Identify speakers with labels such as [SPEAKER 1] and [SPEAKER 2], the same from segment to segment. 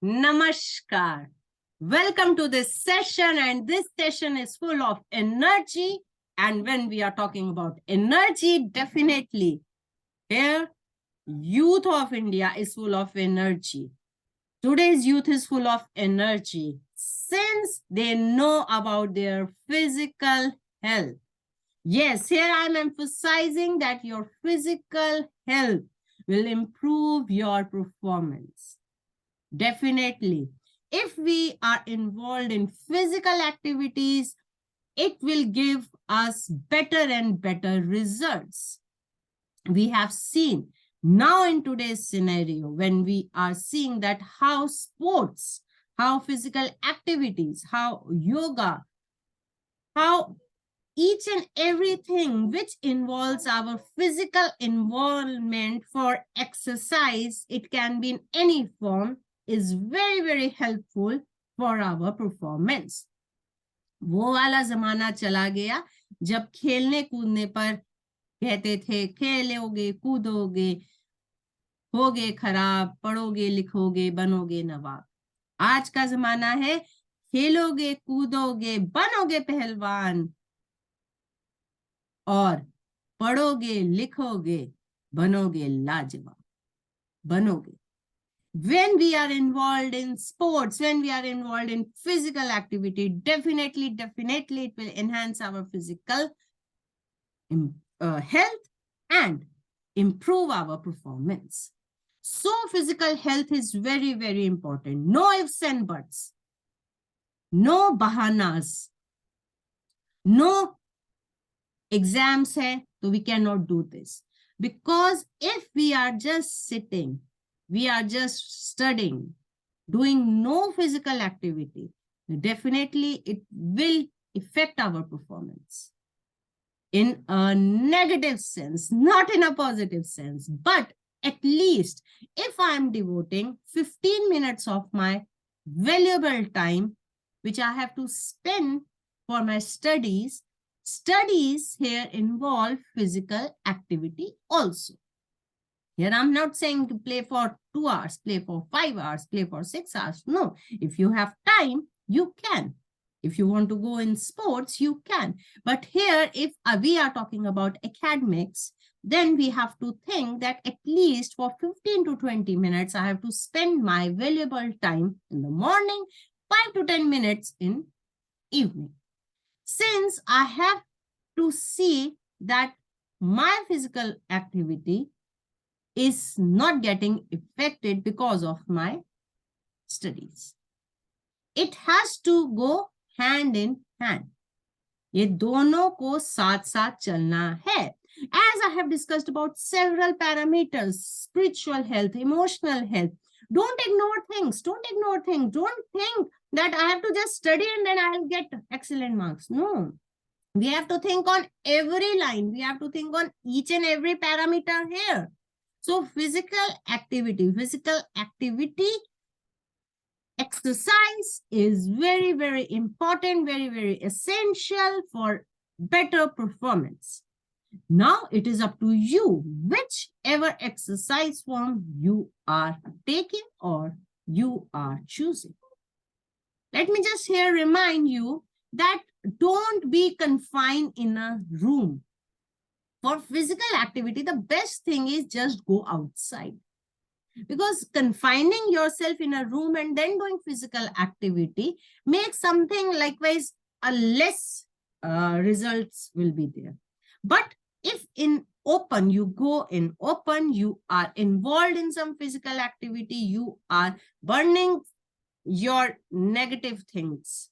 [SPEAKER 1] Namaskar. Welcome to this session, and this session is full of energy. And when we are talking about energy, definitely here, youth of India is full of energy. Today's youth is full of energy since they know about their physical health. Yes, here I'm emphasizing that your physical health will improve your performance. Definitely. If we are involved in physical activities, it will give us better and better results. We have seen now in today's scenario, when we are seeing that how sports, how physical activities, how yoga, how each and everything which involves our physical involvement for exercise, it can be in any form, is very, very helpful for our performance. वो वाला जमाना चला गया जब खेलने कूदने पर कहते थे खेलोगे कूदोगे होगे खराब, पढ़ोगे लिखोगे बनोगे नवाब. आज का जमाना है खेलोगे कूदोगे बनोगे पहलवान और पढ़ोगे लिखोगे बनोगे लाजवाब. बनोगे. When we are involved in sports, when we are involved in physical activity, definitely it will enhance our physical health and improve our performance. So physical health is very, very important. No ifs and buts. No bahanas. No exams hai, so we cannot do this. Because if we are just sitting, we are just studying, doing no physical activity, definitely it will affect our performance in a negative sense, not in a positive sense. But at least if I am devoting 15 minutes of my valuable time, which I have to spend for my studies, studies here involve physical activity also. Here I'm not saying to play for 2 hours, play for 5 hours, play for 6 hours. No, if you have time, you can. If you want to go in sports, you can. But here, if we are talking about academics, then we have to think that at least for 15 to 20 minutes, I have to spend my valuable time in the morning, 5 to 10 minutes in evening. Since I have to see that my physical activity is not getting affected because of my studies. It has to go hand in hand. ये दोनों को साथ साथ चलना है. As I have discussed about several parameters, spiritual health, emotional health, don't ignore things. Don't ignore things. Don't think that I have to just study and then I will get excellent marks. No. We have to think on every line. We have to think on each and every parameter here. So physical activity, exercise is very, very important, very, very essential for better performance. Now it is up to you, whichever exercise form you are taking or you are choosing. Let me just here remind you that don't be confined in a room. For physical activity, the best thing is just go outside. Because confining yourself in a room and then doing physical activity makes something likewise a less results will be there. But if in open, you go in open, you are involved in some physical activity, you are burning your negative things.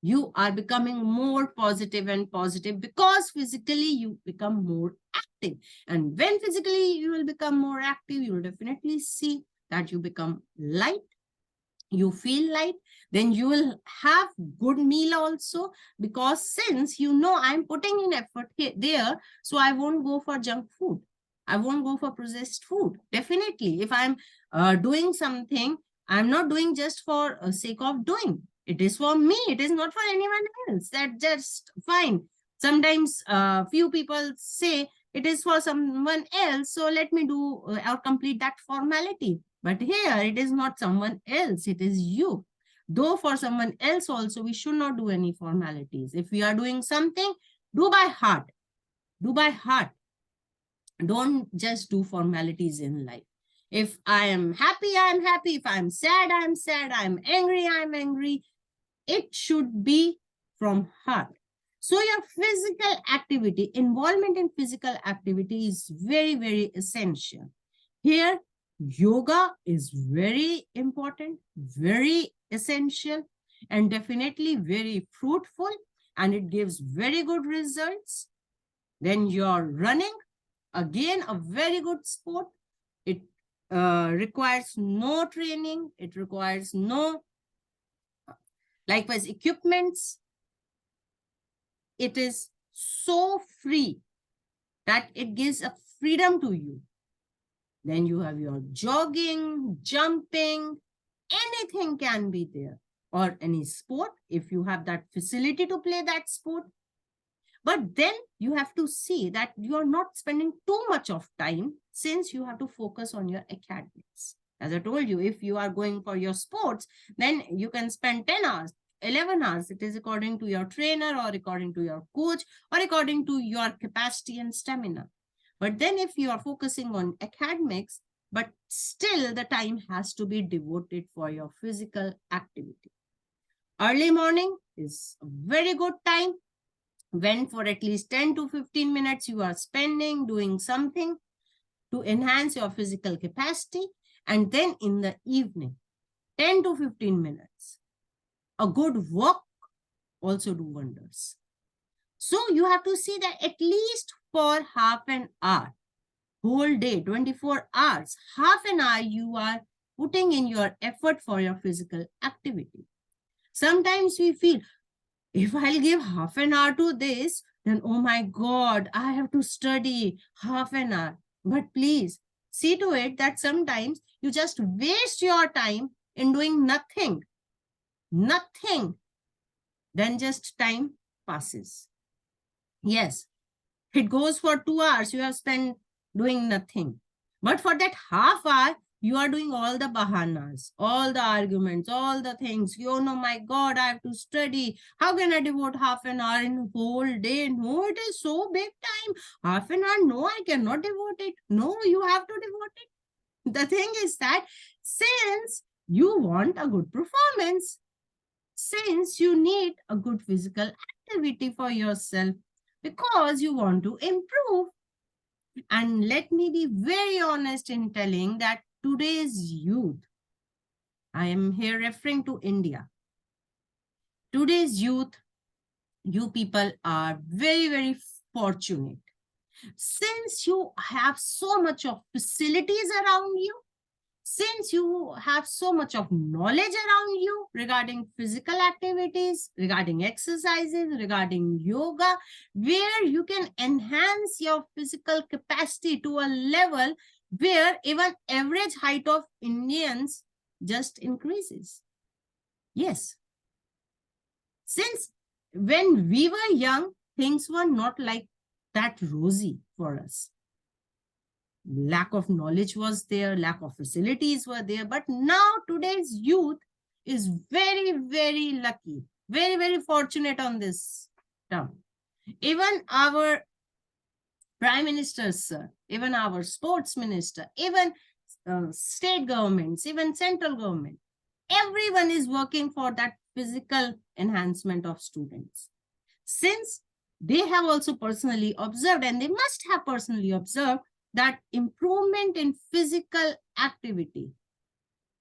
[SPEAKER 1] You are becoming more positive and positive because physically you become more active. And when physically you will become more active, you will definitely see that you become light. You feel light. Then you will have good meal also, because since you know I'm putting in effort there, so I won't go for junk food. I won't go for processed food. Definitely, if I'm doing something, I'm not doing just for sake of doing. It is for me. It is not for anyone else. That's just fine. Sometimes few people say it is for someone else, so let me do or complete that formality. But here it is not someone else, it is you. Though for someone else also, we should not do any formalities. If we are doing something, do by heart. Do by heart. Don't just do formalities in life. If I am happy, I am happy. If I am sad, I am sad. I am angry, I am angry. It should be from heart. So your physical activity, involvement in physical activity is very, very essential. Here, yoga is very important, very essential, and definitely very fruitful, and it gives very good results. Then you're running, again, a very good sport. It requires no training. It requires no, likewise, equipments. It is so free that it gives a freedom to you. Then you have your jogging, jumping, anything can be there, or any sport if you have that facility to play that sport. But then you have to see that you are not spending too much of time, since you have to focus on your academics. As I told you, if you are going for your sports, then you can spend 10 hours, 11 hours. It is according to your trainer or according to your coach or according to your capacity and stamina. But then if you are focusing on academics, but still the time has to be devoted for your physical activity. Early morning is a very good time, when for at least 10 to 15 minutes you are spending doing something to enhance your physical capacity. And then in the evening, 10 to 15 minutes, a good walk also do wonders. So you have to see that at least for half an hour, whole day, 24 hours, half an hour you are putting in your effort for your physical activity. Sometimes we feel, if I'll give half an hour to this, then oh my God, I have to study half an hour. But please see to it that sometimes you just waste your time in doing nothing. Nothing. Then just time passes. Yes, it goes for 2 hours, you have spent doing nothing. But for that half hour, you are doing all the bahanas, all the arguments, all the things. You know, my God, I have to study. How can I devote half an hour in a whole day? No, it is so big time. Half an hour, no, I cannot devote it. No, you have to devote it. The thing is that since you want a good performance, since you need a good physical activity for yourself, because you want to improve. And let me be very honest in telling that today's youth, I am here referring to India. Today's youth, you people are very, very fortunate. Since you have so much of facilities around you, since you have so much of knowledge around you regarding physical activities, regarding exercises, regarding yoga, where you can enhance your physical capacity to a level where even average height of Indians just increases. Yes. Since when we were young, things were not like that rosy for us. Lack of knowledge was there, lack of facilities were there. But now today's youth is very, very lucky, very, very fortunate on this term. Even our prime minister, sir, even our sports minister, even state governments, even central government, everyone is working for that physical enhancement of students. Since they have also personally observed, and they must have personally observed, that improvement in physical activity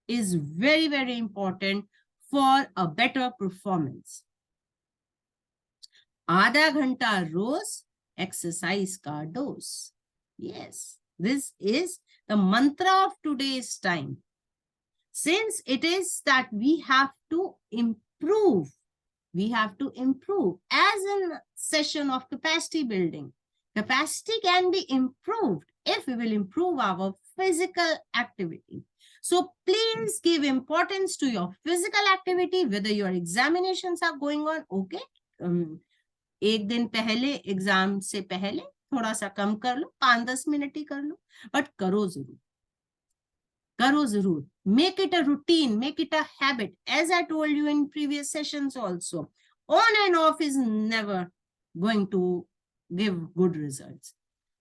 [SPEAKER 1] is very, very important for a better performance. आधा घंटा रोज exercise का dose. Yes, this is the mantra of today's time. Since it is that we have to improve, as in session of capacity building. Capacity can be improved if we will improve our physical activity. So please give importance to your physical activity, whether your examinations are going on. Okay, एक दिन पहले exam से पहले थोड़ा सा कम कर लो, 5-10 minute ही कर लो, but करो जरूर. करो जरूर. Make it a routine, make it a habit. As I told you in previous sessions also, on and off is never going to give good results.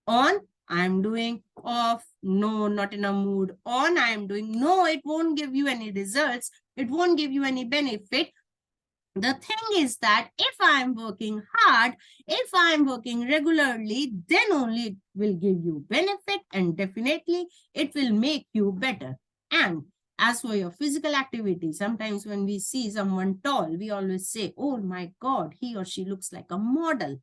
[SPEAKER 1] On, I am doing. Off, no, not in a mood. On, I am doing. No, it won't give you any results. It won't give you any benefit. The thing is that if I'm working hard, if I'm working regularly, then only it will give you benefit, and definitely it will make you better. And as for your physical activity, sometimes when we see someone tall, we always say, oh my God, he or she looks like a model.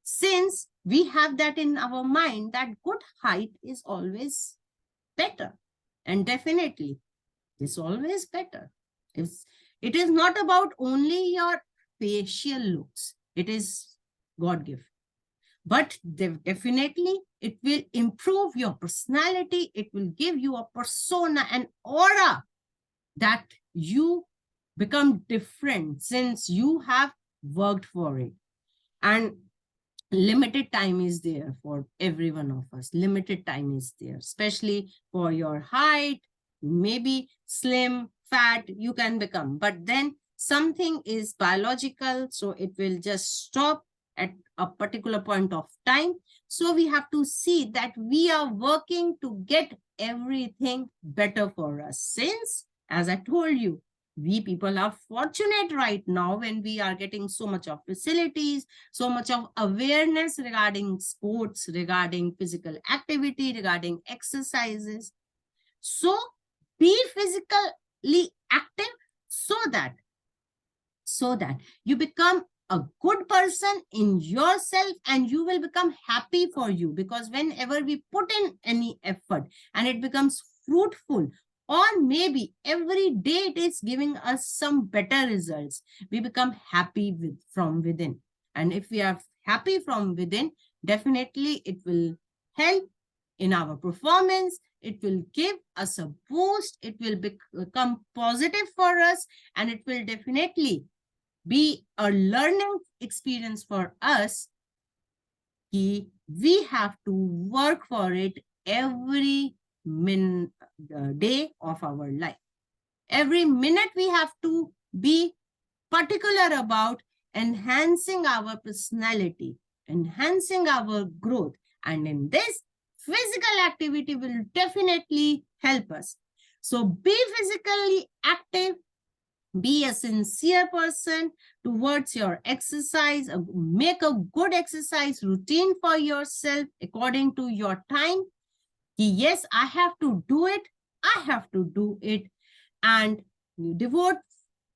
[SPEAKER 1] Since we have that in our mind, that good height is always better. And definitely, it's always better. It is not about only your facial looks. It is God-given. But definitely, it will improve your personality. It will give you a persona, an aura that you become different since you have worked for it. And limited time is there for every one of us. Limited time is there, especially for your height, maybe slim, fat, you can become. But then something is biological, so it will just stop at a particular point of time. So we have to see that we are working to get everything better for us. Since, as I told you, we people are fortunate right now when we are getting so much of facilities, so much of awareness regarding sports, regarding physical activity, regarding exercises. So be physically active so that you become a good person in yourself, and you will become happy for you, because whenever we put in any effort and it becomes fruitful, or maybe every day it is giving us some better results, we become happy from within. And if we are happy from within, definitely it will help in our performance. It will give us a boost. It will become positive for us, and it will definitely be a learning experience for us. We have to work for it every day of our life. Every minute we have to be particular about enhancing our personality, enhancing our growth. And in this, physical activity will definitely help us. So be physically active. Be a sincere person towards your exercise. Make a good exercise routine for yourself according to your time. Yes, I have to do it. I have to do it. And you devote,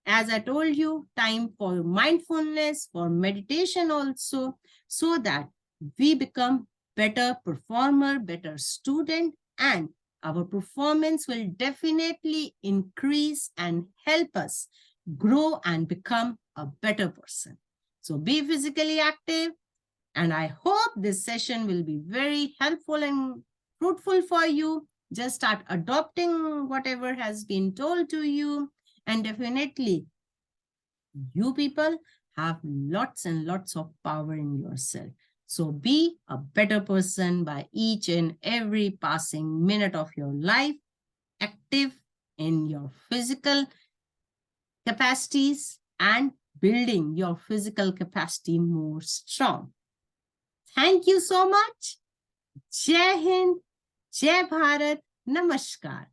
[SPEAKER 1] as I told you, time for mindfulness, for meditation also, so that we become better performer, better student, and our performance will definitely increase and help us grow and become a better person. So be physically active, and I hope this session will be very helpful and fruitful for you. Just start adopting whatever has been told to you, and definitely you people have lots and lots of power in yourself. So be a better person by each and every passing minute of your life, active in your physical capacities and building your physical capacity more strong. Thank you so much. Jai Hind, Jai Bharat, Namaskar.